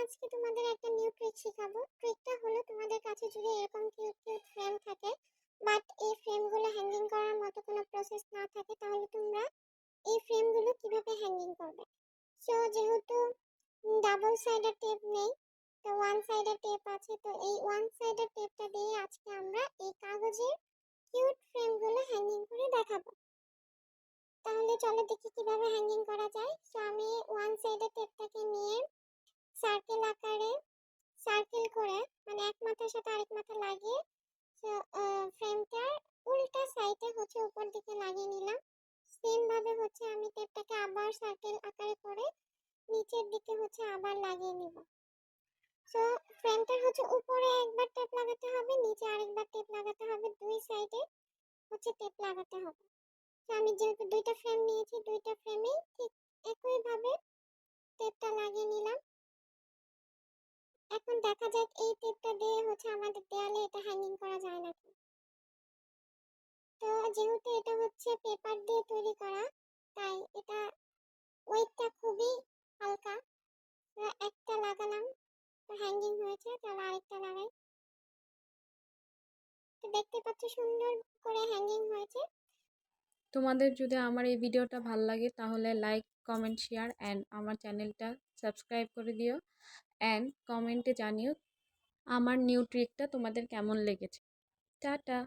আজকে তোমাদের একটা নিউ ট্রিক শেখাবো। ট্রিকটা হলো তোমাদের কাছে যদি এরকম কিউট কিউট ফ্রেম থাকে বাট এই ফ্রেমগুলো হ্যাঙ্গিং করার মতো কোনো প্রসেস না থাকে তাহলে তোমরা এই ফ্রেমগুলো কিভাবে হ্যাঙ্গিং করবে। সো যেহেতু ডাবল সাইডের টেপ নেই তো ওয়ান সাইডের টেপ আছে, তো এই ওয়ান সাইডের টেপটা দিয়ে আজকে আমরা এই কাগজের কিউট ফ্রেমগুলো হ্যাঙ্গিং করে দেখাবো। তাহলে চলো দেখি কিভাবে হ্যাঙ্গিং করা যায়। সো আমি ওয়ান সাইডের টেপটাকে নিয়ে সার্কেল আকারে সার্কেল করে মানে এক মাথার সাথে আরেক মাথা লাগিয়ে ফ্রেমটার উল্টা সাইডে উপর দিকে লাগিয়ে নিলাম। সেম ভাবে আমি টেপটাকে আবার সার্কেল আকারে করে নিচের দিকে আবার লাগিয়ে নিব। সো ফ্রেমটার উপরে একবার টেপ লাগাতে হবে, নিচে আরেকবার টেপ লাগাতে হবে, দুই সাইডে টেপ লাগাতে হবে। তো আমি যেহেতু দুইটা ফ্রেম নিয়েছি, দুইটা ফ্রেমেই ঠিক একই ভাবে টেপটা লাগিয়ে নিলাম। এখন দেখা যাক এই টেপটা দিয়ে আমাদের দেয়ালে এটা হ্যাঙ্গিং করা যায় নাকি। তো যেহেতু এটা পেপার দিয়ে তৈরি করা তাই এটা ওয়েটটা খুবই হালকা। একটা লাগালাম তো হ্যাঙ্গিং হয়েছে, তাহলে আরেকটা লাগাই। তো দেখতে পাচ্ছ সুন্দর করে হ্যাঙ্গিং হয়েছে। তোমাদের যদি আমার এই ভিডিওটা ভালো লাগে তাহলে লাইক, কমেন্ট, শেয়ার অ্যান্ড আমার চ্যানেলটা সাবস্ক্রাইব করে দিও অ্যান্ড কমেন্টে জানিও আমার নিউ ট্রিকটা তোমাদের কেমন লেগেছে। টাটা।